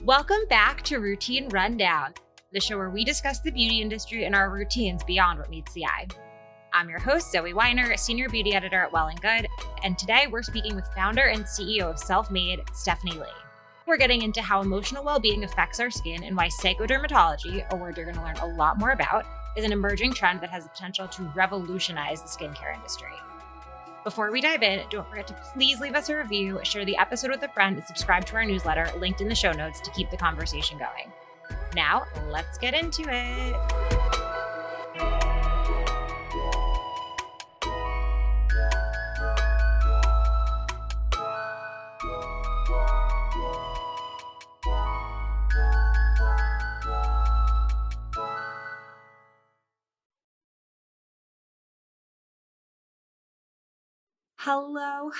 Welcome back to Routine Rundown, the show where we discuss the beauty industry and our routines beyond what meets the eye. I'm your host, Zoe Weiner, Senior Beauty Editor at Well+Good, and today we're speaking with founder and CEO of Self-Made, Stephanie Lee. We're getting into how emotional well-being affects our skin and why psychodermatology, a word you're going to learn a lot more about, is an emerging trend that has the potential to revolutionize the skincare industry. Before we dive in, don't forget to please leave us a review, share the episode with a friend, and subscribe to our newsletter linked in the show notes to keep the conversation going. Now, let's get into it.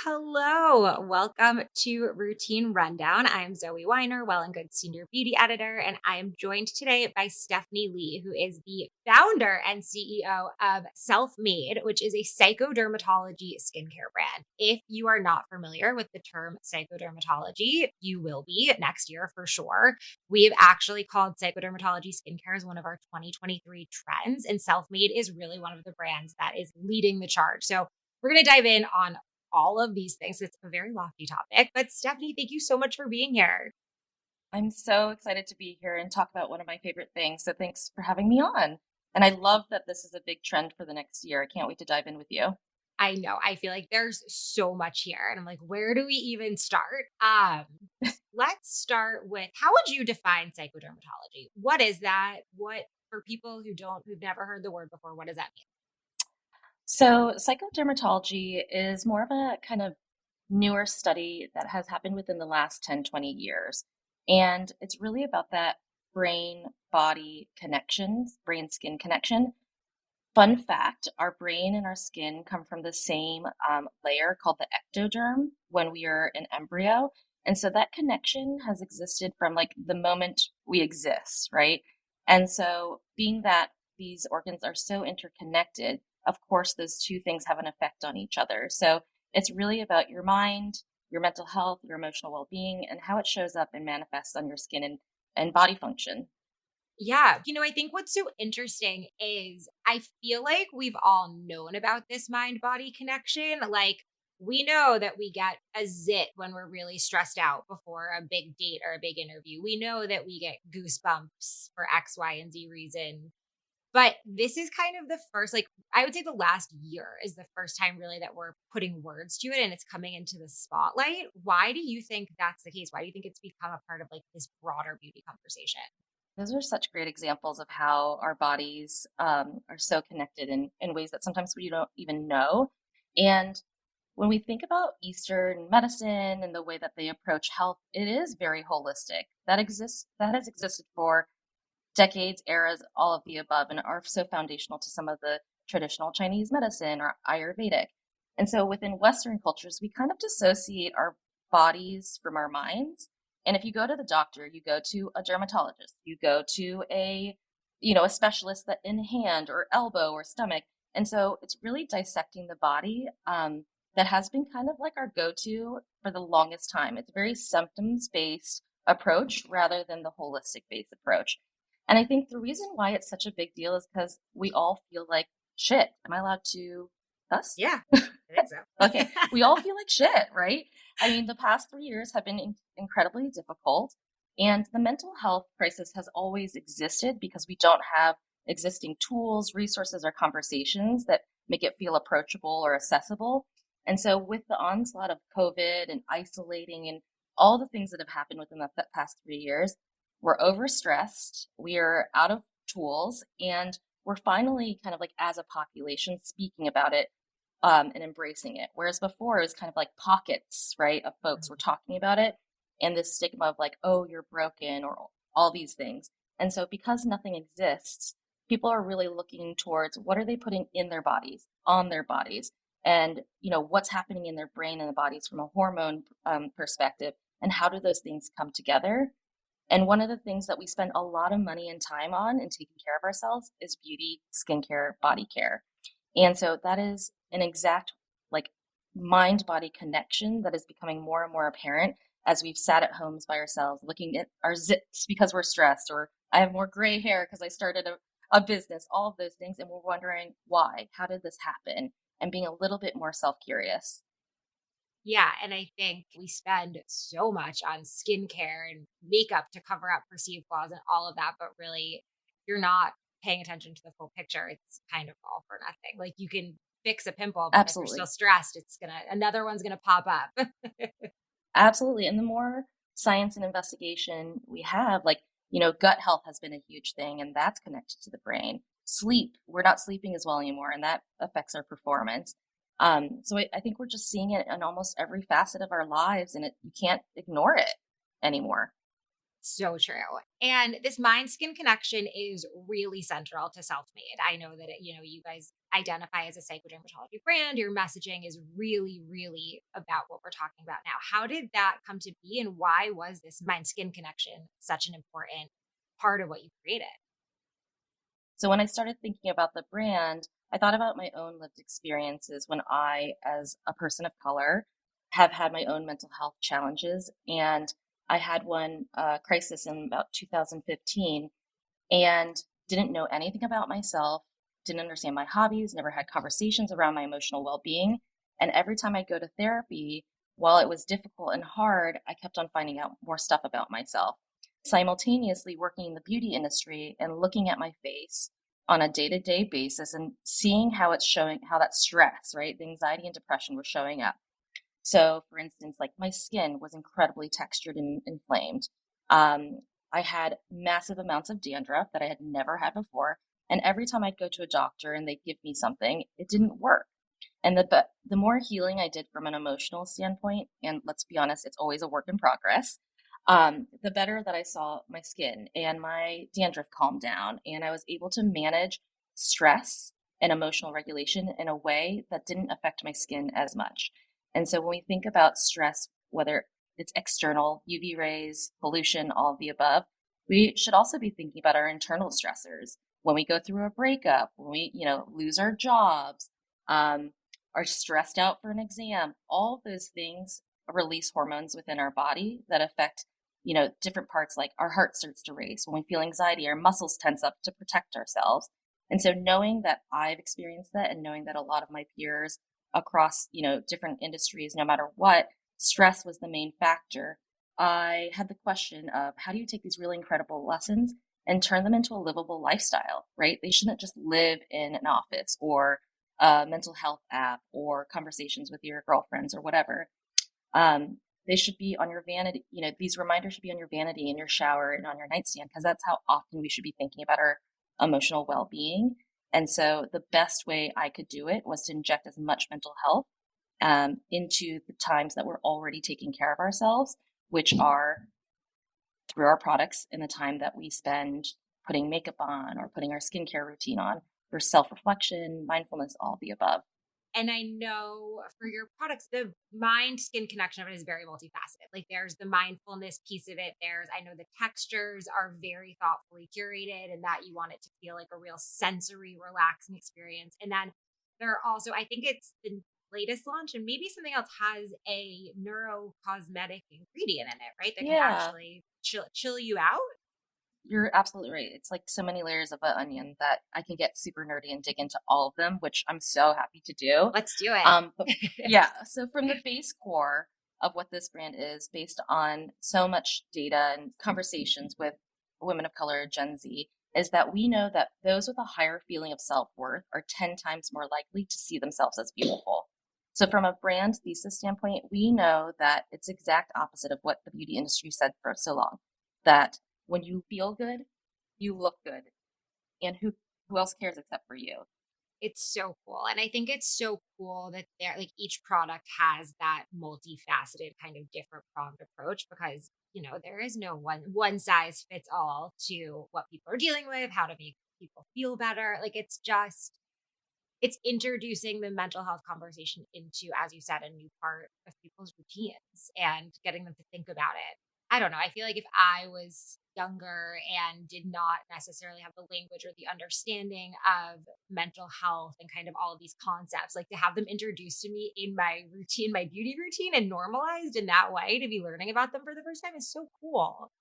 Hello. Welcome to Routine Rundown. I'm Zoe Weiner, Well+Good Senior Beauty Editor, and I am joined today by Stephanie Lee, who is the founder and CEO of Self-Made, which is a psychodermatology skincare brand. If you are not familiar with the term psychodermatology, you will be next year for sure. We have actually called psychodermatology skincare as one of our 2023 trends, and Self-Made is really one of the brands that is leading the charge. So we're going to dive in on all of these things. It's a very lofty topic, but Stephanie, thank you so much for being here. I'm so excited to be here and talk about one of my favorite things. So thanks for having me on. And I love that this is a big trend for the next year. I can't wait to dive in with you. I know. I feel like there's so much here. And I'm like, where do we even start? Let's start with, how would you define psychodermatology? What is that? What, for people who've never heard the word before, what does that mean? So psychodermatology is more of a kind of newer study that has happened within the last 10, 20 years. And it's really about that brain-body connections, brain-skin connection. Fun fact, our brain and our skin come from the same layer called the ectoderm when we are an embryo. And so that connection has existed from like the moment we exist, right? And so being that these organs are so interconnected, of course, those two things have an effect on each other. So it's really about your mind, your mental health, your emotional well-being, and how it shows up and manifests on your skin and body function. Yeah. I think what's so interesting is I feel like we've all known about this mind body connection. Like, we know that we get a zit when we're really stressed out before a big date or a big interview. We know that we get goosebumps for X, Y, and Z reason. But this is kind of the first, like, I would say the last year is the first time really that we're putting words to it and it's coming into the spotlight. Why do you think that's the case? Why do you think it's become a part of like this broader beauty conversation? Those are such great examples of how our bodies are so connected in ways that sometimes we don't even know. And when we think about Eastern medicine and the way that they approach health, it is very holistic. That has existed for decades, eras, all of the above, and are so foundational to some of the traditional Chinese medicine or Ayurvedic. And so within Western cultures, we kind of dissociate our bodies from our minds. And if you go to the doctor, you go to a dermatologist, you go to a specialist that in hand or elbow or stomach. And so it's really dissecting the body that has been kind of like our go-to for the longest time. It's a very symptoms-based approach rather than the holistic-based approach. And I think the reason why it's such a big deal is because we all feel like shit. Am I allowed to cuss? Yeah, I think so. Okay. We all feel like shit, right? I mean, the past 3 years have been incredibly difficult. And the mental health crisis has always existed because we don't have existing tools, resources, or conversations that make it feel approachable or accessible. And so with the onslaught of COVID and isolating and all the things that have happened within the past 3 years, we're overstressed, we are out of tools, and we're finally kind of like as a population speaking about it and embracing it. Whereas before it was kind of like pockets, right, of folks were talking about it and this stigma of like, oh, you're broken or all these things. And so because nothing exists, people are really looking towards what are they putting in their bodies, on their bodies, and what's happening in their brain and the bodies from a hormone perspective, and how do those things come together. And one of the things that we spend a lot of money and time on in taking care of ourselves is beauty, skincare, body care. And so that is an exact mind body connection that is becoming more and more apparent as we've sat at homes by ourselves looking at our zits because we're stressed, or I have more gray hair because I started a business, all of those things. And we're wondering why, how did this happen? And being a little bit more self curious. Yeah, and I think we spend so much on skincare and makeup to cover up perceived flaws and all of that, but really, you're not paying attention to the full picture. It's kind of all for nothing. Like you can fix a pimple, but if you're still Absolutely. stressed, another one's gonna pop up. Absolutely. And the more science and investigation we have, like, gut health has been a huge thing, and that's connected to the brain. Sleep, we're not sleeping as well anymore, and that affects our performance. So I think we're just seeing it in almost every facet of our lives, and you can't ignore it anymore. So true. And this mind skin connection is really central to self-made. I know that you guys identify as a psychodermatology brand. Your messaging is really, really about what we're talking about now. How did that come to be and why was this mind skin connection such an important part of what you created? So when I started thinking about the brand, I thought about my own lived experiences when I, as a person of color, have had my own mental health challenges. And I had one crisis in about 2015 and didn't know anything about myself, didn't understand my hobbies, never had conversations around my emotional well being. And every time I go to therapy, while it was difficult and hard, I kept on finding out more stuff about myself. Simultaneously, working in the beauty industry and looking at my face on a day to day basis and seeing how it's showing, how that stress, right? The anxiety and depression were showing up. So, for instance, like my skin was incredibly textured and inflamed. Um, I had massive amounts of dandruff that I had never had before. And every time I'd go to a doctor and they'd give me something, it didn't work. And the more healing I did from an emotional standpoint, and let's be honest, it's always a work in progress, the better that I saw my skin and my dandruff calm down. And I was able to manage stress and emotional regulation in a way that didn't affect my skin as much. And so when we think about stress, whether it's external, UV rays, pollution, all of the above, we should also be thinking about our internal stressors. When we go through a breakup, when we, lose our jobs, um, are stressed out for an exam, all of those things release hormones within our body that affect, different parts, like our heart starts to race. When we feel anxiety, our muscles tense up to protect ourselves. And so knowing that I've experienced that and knowing that a lot of my peers across, different industries, no matter what, stress was the main factor. I had the question of how do you take these really incredible lessons and turn them into a livable lifestyle, right? They shouldn't just live in an office or a mental health app or conversations with your girlfriends or whatever. They should be on your vanity. These reminders should be on your vanity, in your shower, and on your nightstand, because that's how often we should be thinking about our emotional well being. And so the best way I could do it was to inject as much mental health into the times that we're already taking care of ourselves, which are through our products and the time that we spend putting makeup on or putting our skincare routine on for self reflection, mindfulness, all of the above. And I know for your products, the mind skin connection of it is very multifaceted. Like there's the mindfulness piece of it. I know the textures are very thoughtfully curated and that you want it to feel like a real sensory, relaxing experience. And then there are also, I think it's the latest launch and maybe something else has a neuro cosmetic ingredient in it, right? That can Yeah, actually chill you out. you're absolutely right. It's like so many layers of an onion that I can get super nerdy and dig into all of them, which I'm so happy to do. Let's do it. But yeah, so from the base core of what this brand is, based on so much data and conversations with women of color, Gen Z, is that we know that those with a higher feeling of self worth are 10 times more likely to see themselves as beautiful. So, from a brand thesis standpoint, we know that it's exact opposite of what the beauty industry said for so long, that when you feel good, you look good. And who else cares except for you? It's so cool. And I think it's so cool that each product has that multifaceted kind of different pronged approach because, there is no one size fits all to what people are dealing with, how to make people feel better. It's introducing the mental health conversation into, as you said, a new part of people's routines and getting them to think about it. I don't know. I feel like if I was younger and did not necessarily have the language or the understanding of mental health and kind of all of these concepts, like to have them introduced to me in my routine, my beauty routine, and normalized in that way to be learning about them for the first time is so cool.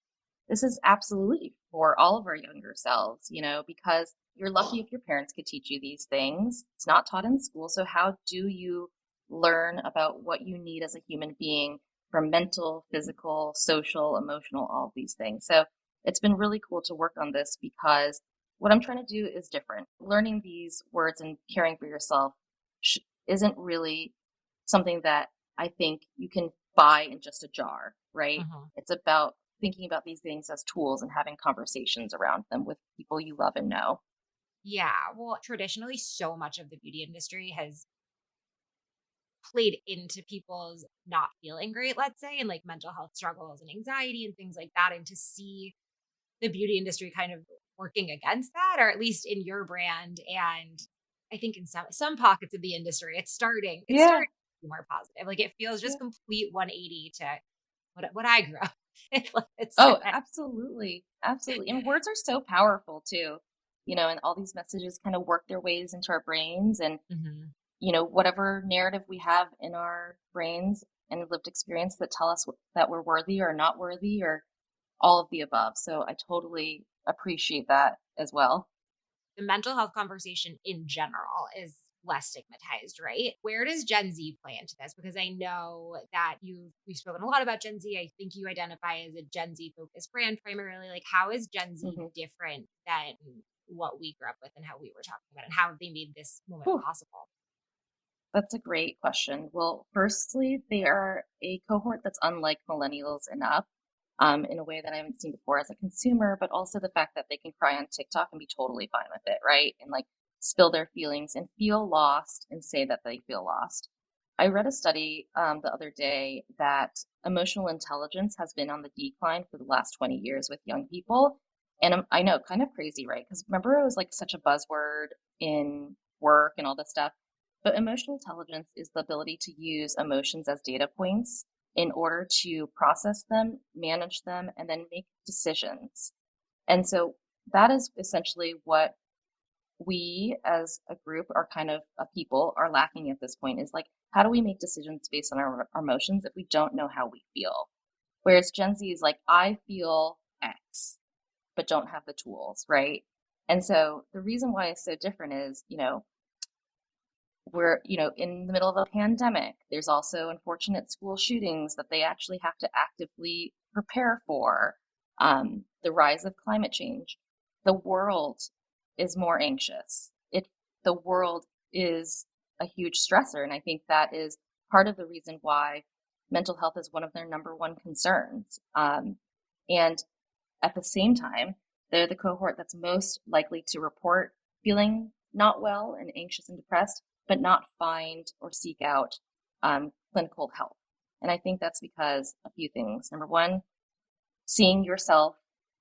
This is absolutely for all of our younger selves, because you're lucky if your parents could teach you these things. It's not taught in school. So, how do you learn about what you need as a human being from mental, physical, social, emotional, all of these things? So, it's been really cool to work on this because what I'm trying to do is different. Learning these words and caring for yourself isn't really something that I think you can buy in just a jar, right? Mhm. It's about thinking about these things as tools and having conversations around them with people you love and know. Yeah. Well, traditionally, so much of the beauty industry has played into people's not feeling great, let's say, and like mental health struggles and anxiety and things like that. And to see the beauty industry kind of working against that, or at least in your brand. And I think in some pockets of the industry, it's Yeah, starting to be more positive. Like it feels just yeah. complete 180 to what I grew up with, let's Oh, say. absolutely. Absolutely. And words are so powerful too, and all these messages kind of work their ways into our brains and, Mhm. whatever narrative we have in our brains and lived experience that tell us that we're worthy or not worthy or all of the above. So I totally appreciate that as well. The mental health conversation in general is less stigmatized, right? Where does Gen Z play into this? Because I know that we've spoken a lot about Gen Z. I think you identify as a Gen Z focused brand primarily. Like, how is Gen Z Hmm. different than what we grew up with and how we were talking about it? And how have they made this moment Whew. possible? That's a great question. Well, firstly, they are a cohort that's unlike millennials enough, in a way that I haven't seen before as a consumer, but also the fact that they can cry on TikTok and be totally fine with it, right? And like spill their feelings and feel lost and say that they feel lost. I read a study the other day that emotional intelligence has been on the decline for the last 20 years with young people. And I know, kind of crazy, right? Because remember, it was like such a buzzword in work and all this stuff. But emotional intelligence is the ability to use emotions as data points in order to process them, manage them, and then make decisions. And so that is essentially what we as a group are kind of a people are lacking at this point is like, how do we make decisions based on our emotions if we don't know how we feel? Whereas Gen Z is like, I feel X, but don't have the tools, right? And so the reason why it's so different is, we're in the middle of a pandemic. There's also unfortunate school shootings that they actually have to actively prepare for. The rise of climate change. The world is more anxious. The world is a huge stressor, and I think that is part of the reason why mental health is one of their number one concerns. And at the same time, they're the cohort that's most likely to report feeling not well and anxious and depressed, but not find or seek out clinical help. And I think that's because a few things. Number one, seeing yourself,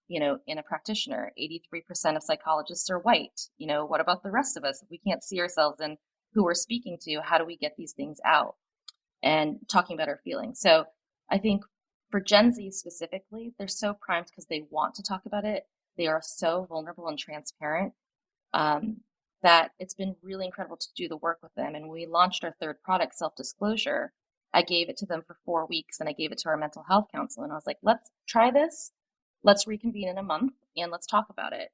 in a practitioner. 83% of psychologists are white. What about the rest of us? If we can't see ourselves in who we're speaking to, how do we get these things out? And talking about our feelings. So I think for Gen Z specifically, they're so primed because they want to talk about it. They are so vulnerable and transparent, um, that it's been really incredible to do the work with them. And when we launched our third product, Self Disclosure, I gave it to them for 4 weeks and I gave it to our mental health counselor. And I was like, let's try this. Let's reconvene in a month and let's talk about it.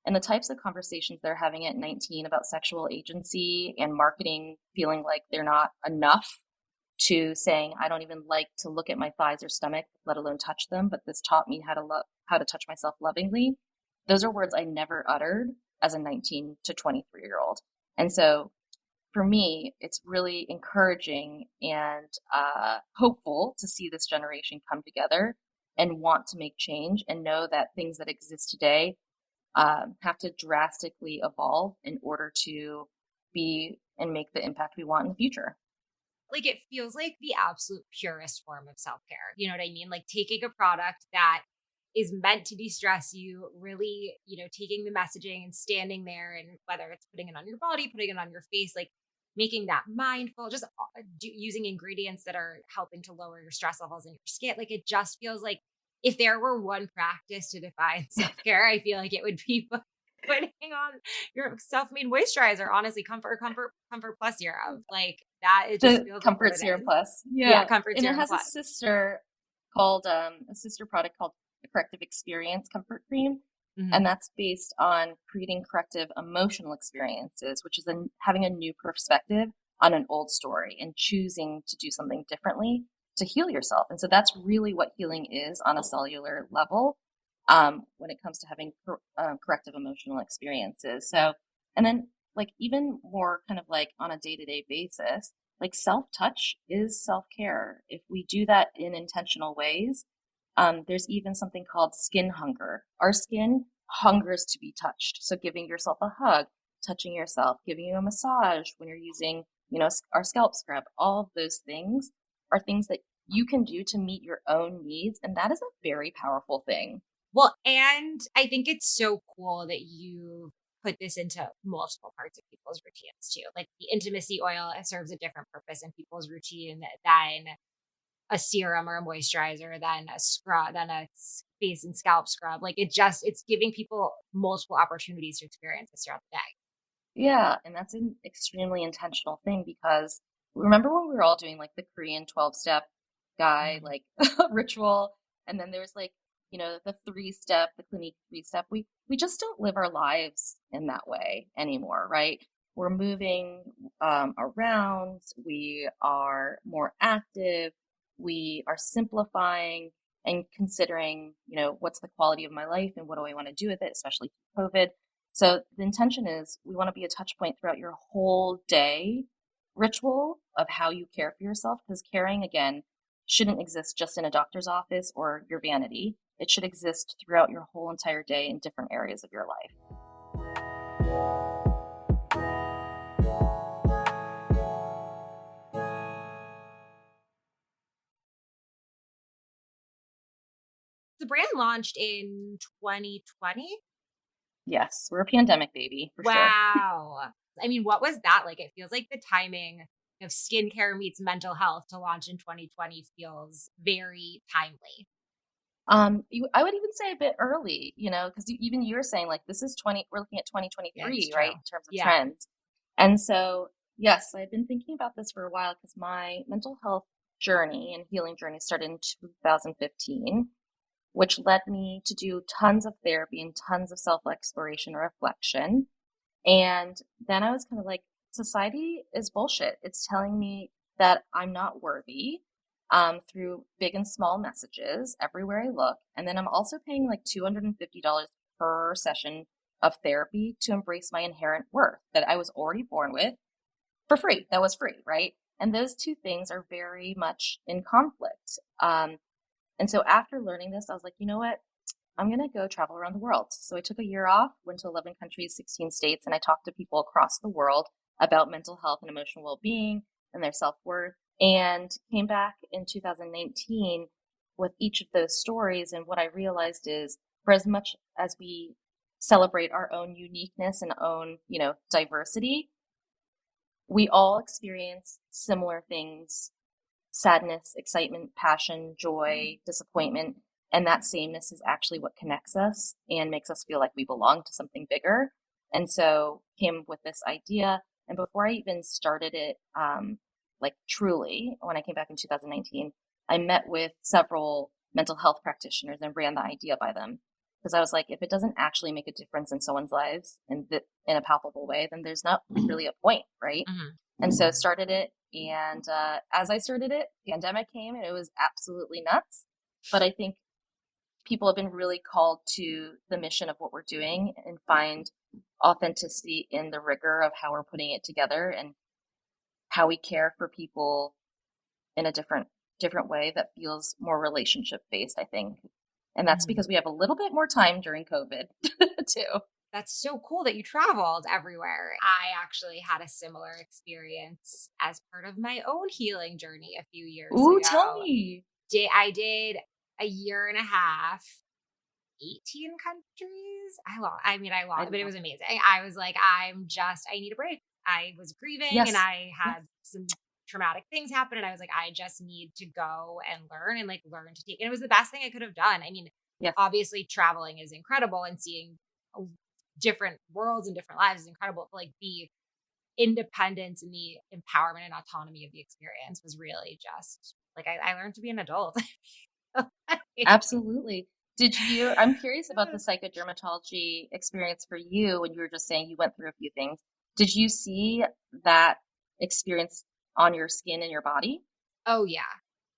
And the types of conversations they're having at 19 about sexual agency and marketing feeling like they're not enough to saying, I don't even like to look at my thighs or stomach, let alone touch them, but this taught me how to touch myself lovingly. Those are words I never uttered as a 19 to 23-year-old. And so for me, it's really encouraging and hopeful to see this generation come together and want to make change and know that things that exist today have to drastically evolve in order to be and make the impact we want in the future. Like it feels like the absolute purest form of self-care. You know what I mean? Like taking a product that is meant to de-stress you, really, taking the messaging and standing there, and whether it's putting it on your body, putting it on your face, like making that mindful, just using ingredients that are helping to lower your stress levels in your skin. Like it just feels like if there were one practice to define self-care, I feel like it would be putting on your self-made moisturizer. Honestly, comfort plus serum. Like that, it just The feels like what Comfort it Serum is. Plus. Yeah, Yeah. comfort And it serum has a plus. sister called a sister product called the Corrective Experience Comfort Cream. Mhm. And that's based on creating corrective emotional experiences, which is having a new perspective on an old story and choosing to do something differently to heal yourself. And so that's really what healing is on a cellular level, when it comes to having corrective emotional experiences. So, and then like even more kind of like on a day-to-day basis, like self-touch is self-care. If we do that in intentional ways, there's even something called skin hunger. Our skin hungers to be touched. So giving yourself a hug, touching yourself, giving you a massage when you're using, our scalp scrub, all of those things are things that you can do to meet your own needs. And that is a very powerful thing. Well, and I think it's so cool that you put this into multiple parts of people's routines too. Like the intimacy oil, it serves a different purpose in people's routine than a serum or a moisturizer, than a scrub, than a face and scalp scrub. Like it's giving people multiple opportunities to experience this throughout the day. Yeah, and that's an extremely intentional thing because remember when we were all doing like the Korean 12-step guy, Mhm. like ritual, and then there's like, the three-step, the Clinique three-step. We just don't live our lives in that way anymore, right? We're moving around, we are more active, we are simplifying and considering, what's the quality of my life and what do I want to do with it, especially through COVID. So the intention is we want to be a touch point throughout your whole day ritual of how you care for yourself, because caring, again, shouldn't exist just in a doctor's office or your vanity. It should exist throughout your whole entire day in different areas of your life. The brand launched in 2020. Yes, we're a pandemic baby for sure. Wow. I mean, what was that like? It feels like the timing of skincare meets mental health to launch in 2020 feels very timely. I would even say a bit early, because even you were saying like this is we're looking at Yeah, it's 2023, right, true. in terms of Yeah. trends. And so, yes, I've been thinking about this for a while because my mental health journey and healing journey started in 2015, which led me to do tons of therapy and tons of self exploration and reflection. And then I was kind of like, society is bullshit. It's telling me that I'm not worthy, through big and small messages everywhere I look. And then I'm also paying like $250 per session of therapy to embrace my inherent worth that I was already born with for free. That was free, right? And those two things are very much in conflict. And so after learning this, I was like, you know what? I'm going to go travel around the world. So I took a year off, went to 11 countries, 16 states, and I talked to people across the world about mental health and emotional well being and their self worth. And came back in 2019 with each of those stories. And what I realized is for as much as we celebrate our own uniqueness and own, diversity, we all experience similar things: sadness, excitement, passion, joy, disappointment. And that sameness is actually what connects us and makes us feel like we belong to something bigger. And so came with this idea. And before I even started it, like truly, when I came back in 2019, I met with several mental health practitioners and ran the idea by them. Because I was like, if it doesn't actually make a difference in someone's lives in a palpable way, then there's not really a point, right? Mhm. And so started it. And as I started it, pandemic came and it was absolutely nuts. But I think people have been really called to the mission of what we're doing and find authenticity in the rigor of how we're putting it together and how we care for people in a different way that feels more relationship based, I think. And that's Mhm. because we have a little bit more time during COVID too. That's so cool that you traveled everywhere. I actually had a similar experience as part of my own healing journey a few years Ooh, tell ago. me. I did a year and a half, 18 countries. I I lost, but it love was it. amazing. I was like, I need a break. I was grieving and Yes. I Yes. had some traumatic things happen. And I was like, I just need to go and learn to take. And it was the best thing I could have done. I mean, Yes, obviously traveling is incredible and seeing different worlds and different lives is incredible. But like the independence and the empowerment and autonomy of the experience was really just like I learned to be an adult. absolutely. I'm curious about the psychodermatology experience for you when you were just saying you went through a few things. Did you see that experience on your skin and your body? Oh, yeah.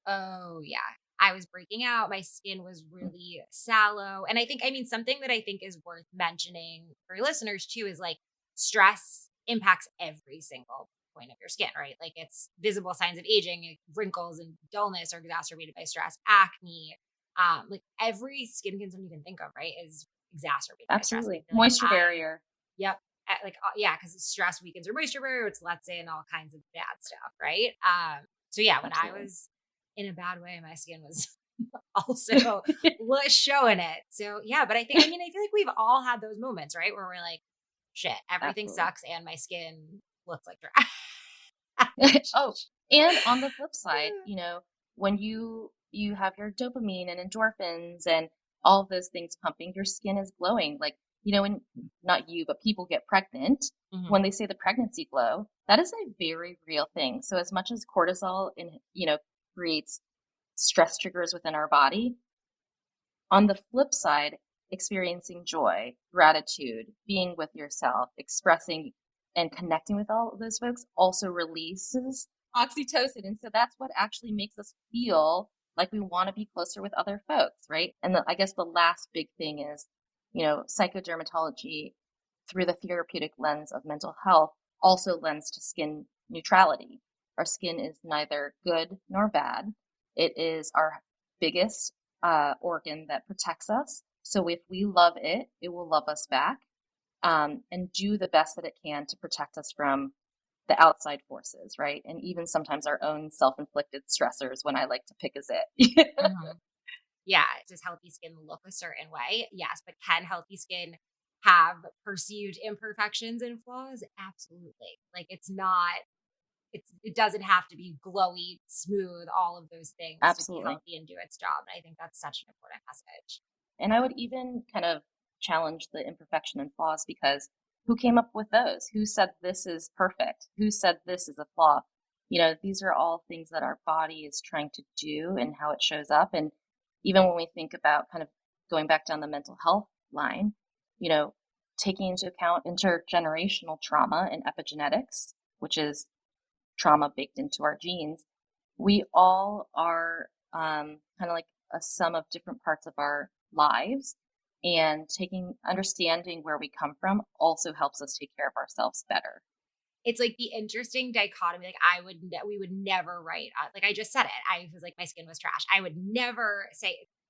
Oh, yeah. I was breaking out. My skin was Mm, really sallow. And I mean, something that I think is worth mentioning for your listeners too is like stress impacts every single point of your skin, right? Like it's visible signs of aging, like wrinkles and dullness are exacerbated by stress, acne, like every skin concern you can think of, right, is exacerbated by stress. And I absolutely. feel like Moisture barrier. yep. Yeah, because stress weakens your moisture barrier, which lets in all kinds of bad stuff, right? So yeah, when I Absolutely. was in a bad way, my skin was also showing it. So yeah, but I mean, I feel like we've all had those moments, right? Where we're like, shit, everything Absolutely. sucks and my skin looks like trash. Oh, and on the flip side, when you have your dopamine and endorphins and all of those things pumping, your skin is glowing. Like, when not you, but people get pregnant, when Mhm. they say the pregnancy glow, that is a very real thing. So as much as cortisol creates stress triggers within our body, on the flip side, experiencing joy, gratitude, being with yourself, expressing and connecting with all of those folks also releases oxytocin. And so that's what actually makes us feel like we want to be closer with other folks, right? And I guess the last big thing is, psychodermatology through the therapeutic lens of mental health also lends to skin neutrality. Our skin is neither good nor bad. It is our biggest organ that protects us. So if we love it, it will love us back, and do the best that it can to protect us from the outside forces, right? And even sometimes our own self-inflicted stressors when I like to pick a zit. Mhm. Yeah, does healthy skin look a certain way? Yes, but can healthy skin have perceived imperfections and flaws? Absolutely. Like it doesn't have to be glowy, smooth, all of those things to be Absolutely. healthy and do its job. And I think that's such an important message. And I would even kind of challenge the imperfection and flaws because who came up with those? Who said this is perfect? Who said this is a flaw? These are all things that our body is trying to do and how it shows up. And even when we think about kind of going back down the mental health line, you know, taking into account intergenerational trauma and epigenetics, which is trauma baked into our genes, we all are kind of like a sum of different parts of our lives. And understanding where we come from also helps us take care of ourselves better. It's like the interesting dichotomy. Like we would never write. Like I just said it. I was like my skin was trash. I would never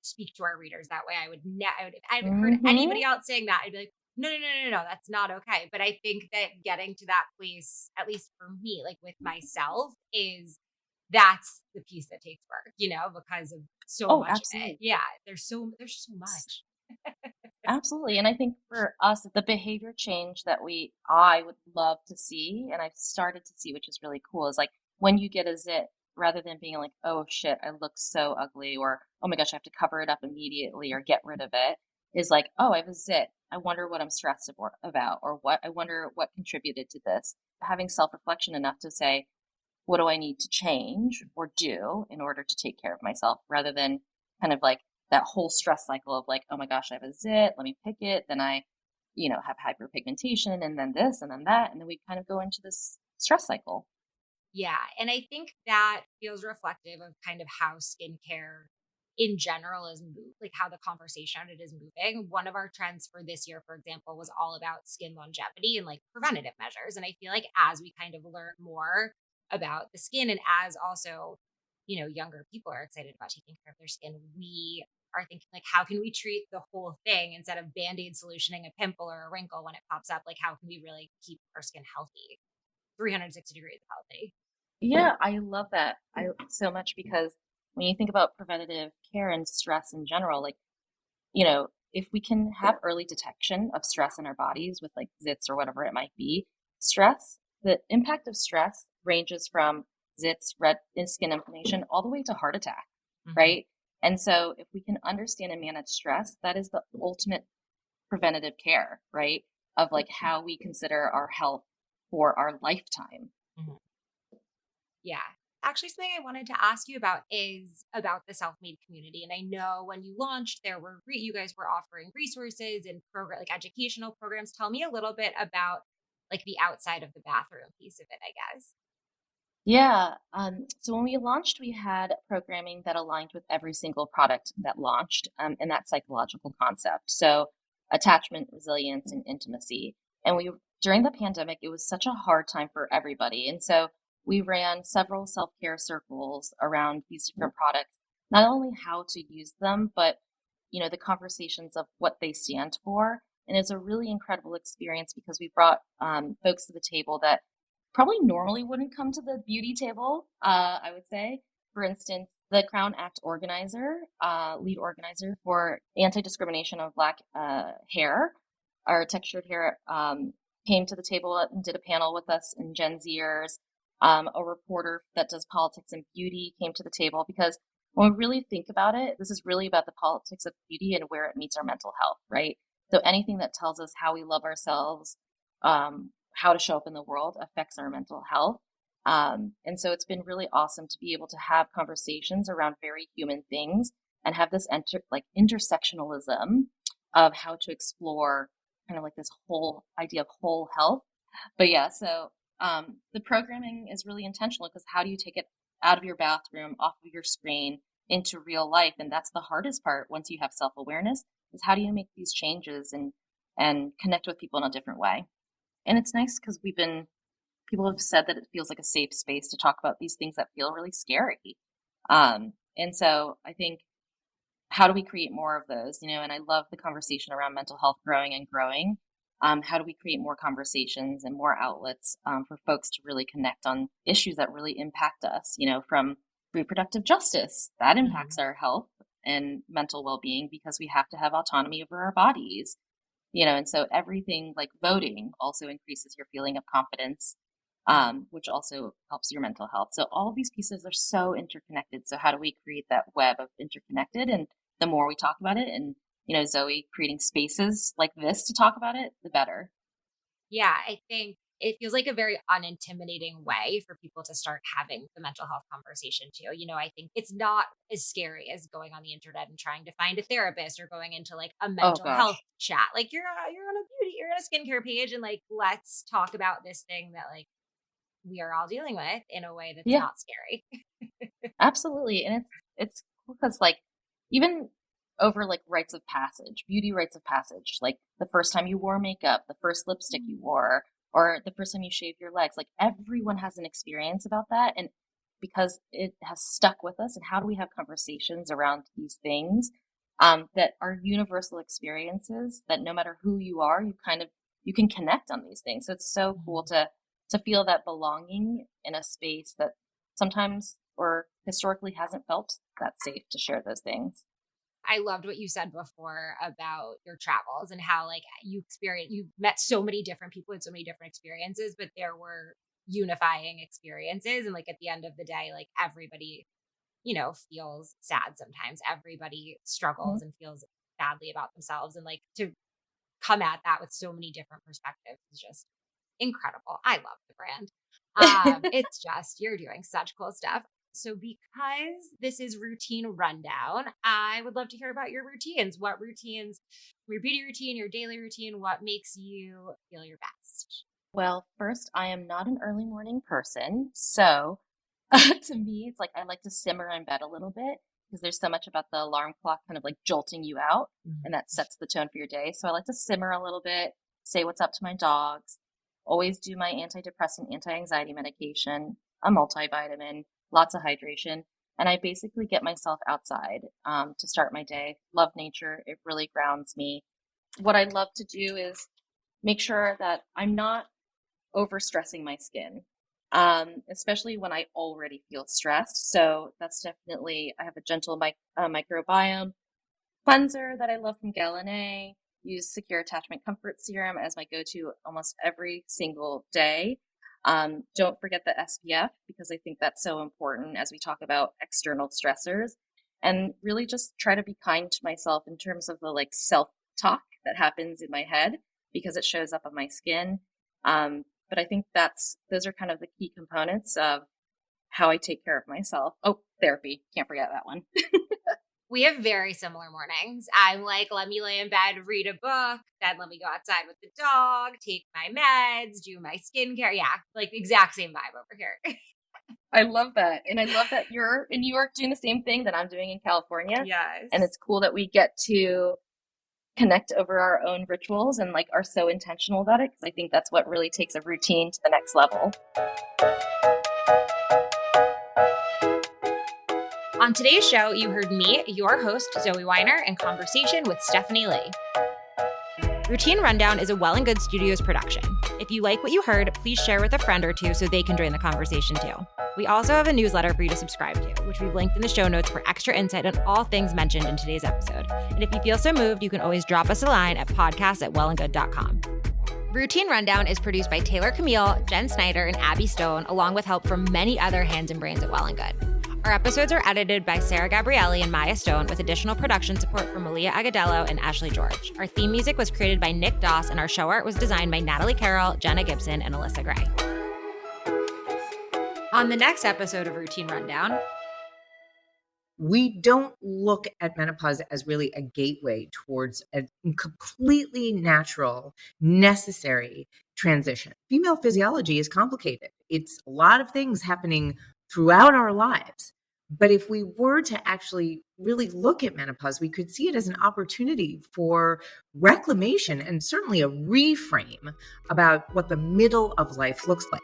speak to our readers that way. If I'd heard Mm-hmm. anybody else saying that, I'd be like, no, no, no, no, no, that's not okay. But I think that getting to that place, at least for me, like with myself, that's the piece that takes work, because of so Oh, much of it. absolutely. Yeah, there's so much. Absolutely. And I think for us, the behavior change that I would love to see, and I've started to see, which is really cool, is like when you get a zit, rather than being like, oh shit, I look so ugly, or oh my gosh, I have to cover it up immediately or get rid of it, is like, oh, I have a zit. I wonder what I'm stressed about, or I wonder what contributed to this. Having self reflection enough to say, what do I need to change or do in order to take care of myself rather than kind of like that whole stress cycle of like, oh my gosh, I have a zit, let me pick it. Then I, have hyperpigmentation and then this and then that. And then we kind of go into this stress cycle. Yeah, and I think that feels reflective of kind of how skincare in general like how the conversation on it is moving. One of our trends for this year, for example, was all about skin longevity and like preventative measures. And I feel like as we kind of learn more about the skin and as also, younger people are excited about taking care of their skin, we are thinking like, how can we treat the whole thing instead of band-aid solutioning a pimple or a wrinkle when it pops up? Like, how can we really keep our skin healthy, 360 degrees healthy? Yeah, I love that. I so much because when you think about preventative care and stress in general, like, if we can have early detection of stress in our bodies with like zits or whatever it might be, the impact of stress ranges from zits, red skin inflammation, all the way to heart attack, Hmm. right? And so if we can understand and manage stress, that is the ultimate preventative care, right? Of like how we consider our health for our lifetime. Hmm. Yeah. Actually, something I wanted to ask you about is about the self-made community. And I know when you launched, there were you guys were offering resources and program like educational programs. Tell me a little bit about like the outside of the bathroom piece of it, I guess. Yeah. So when we launched, we had programming that aligned with every single product that launched, and that psychological concept. So attachment, resilience, and intimacy. And during the pandemic, it was such a hard time for everybody. And so we ran several self-care circles around these different products, not only how to use them, but, the conversations of what they stand for. And it's a really incredible experience because we brought folks to the table that probably normally wouldn't come to the beauty table, I would say. For instance, the Crown Act organizer, lead organizer for anti-discrimination of Black hair, or textured hair, came to the table and did a panel with us in Gen Zers. A reporter that does politics and beauty came to the table because when we really think about it, this is really about the politics of beauty and where it meets our mental health, right? So anything that tells us how we love ourselves, how to show up in the world affects our mental health. And so it's been really awesome to be able to have conversations around very human things and have this intersectionalism of how to explore kind of like this whole idea of whole health. But yeah, so the programming is really intentional because how do you take it out of your bathroom, off of your screen, into real life? And that's the hardest part once you have self-awareness is how do you make these changes and connect with people in a different way? And it's nice because people have said that it feels like a safe space to talk about these things that feel really scary. And so I think, how do we create more of those? And I love the conversation around mental health growing and growing. How do we create more conversations and more outlets for folks to really connect on issues that really impact us, from reproductive justice that impacts Hmm. our health and mental well-being because we have to have autonomy over our bodies, and so everything like voting also increases your feeling of confidence, which also helps your mental health. So all of these pieces are so interconnected. So how do we create that web of interconnected? And the more we talk about it, and Zoe creating spaces like this to talk about it, the better. Yeah, I think it feels like a very unintimidating way for people to start having the mental health conversation too. I think it's not as scary as going on the internet and trying to find a therapist or going into like a Oh mental health gosh, chat. Like you're on a beauty, you're on a skincare page, and like let's talk about this thing that like we are all dealing with in a way that's yeah. not scary. Absolutely. And it's cool because like even over like rites of passage, beauty rites of passage, like the first time you wore makeup, the first lipstick you wore, or the first time you shaved your legs, like everyone has an experience about that. And because it has stuck with us, and how do we have conversations around these things that are universal experiences that no matter who you are, you can connect on these things. So it's so cool Mhm. to feel that belonging in a space that sometimes or historically hasn't felt that safe to share those things. I loved what you said before about your travels and how like you met so many different people with so many different experiences, but there were unifying experiences. And like at the end of the day, like everybody, feels sad sometimes. Everybody Mhm. struggles and feels badly about themselves. And like to come at that with so many different perspectives is just incredible. I love the brand. It's just you're doing such cool stuff. So because this is routine rundown, I would love to hear about your routines. What routines, your beauty routine, your daily routine, what makes you feel your best? Well, first, I am not an early morning person. So to me, it's like I like to simmer in bed a little bit because there's so much about the alarm clock kind of like jolting you out, and Mhm. that sets the tone for your day. So I like to simmer a little bit, say what's up to my dogs, always do my antidepressant, anti-anxiety medication, a multivitamin, lots of hydration. And I basically get myself outside to start my day. Love nature. It really grounds me. What I love to do is make sure that I'm not overstressing my skin, especially when I already feel stressed. So that's definitely, I have a gentle microbiome cleanser that I love from Galaney. Use Secure Attachment Comfort Serum as my go-to almost every single day. Don't forget the SPF, because I think that's so important as we talk about external stressors. And really just try to be kind to myself in terms of the like self-talk that happens in my head, because it shows up on my skin. But I think those are kind of the key components of how I take care of myself. Oh, therapy. Can't forget that one. We have very similar mornings. I'm like, let me lay in bed, read a book, then let me go outside with the dog, take my meds, do my skincare. Yeah, like exact same vibe over here. I love that. And I love that you're in New York doing the same thing that I'm doing in California. Yes. And it's cool that we get to connect over our own rituals and like are so intentional about it, because I think that's what really takes a routine to the next level. On today's show, you heard me, your host, Zoe Weiner, in conversation with Stephanie Lee. Routine Rundown is a Well+Good Studios production. If you like what you heard, please share with a friend or two so they can join the conversation too. We also have a newsletter for you to subscribe to, which we've linked in the show notes for extra insight on all things mentioned in today's episode. And if you feel so moved, you can always drop us a line at podcast@wellandgood.com. Routine Rundown is produced by Taylor Camille, Jen Snyder, and Abby Stone, along with help from many other hands and brains at Well+Good. Our episodes are edited by Sarah Gabrielli and Maya Stone, with additional production support from Malia Agadello and Ashley George. Our theme music was created by Nick Doss, and our show art was designed by Natalie Carroll, Jenna Gibson, and Alyssa Gray. On the next episode of Routine Rundown, we don't look at menopause as really a gateway towards a completely natural, necessary transition. Female physiology is complicated. It's a lot of things happening throughout our lives. But if we were to actually really look at menopause, we could see it as an opportunity for reclamation and certainly a reframe about what the middle of life looks like.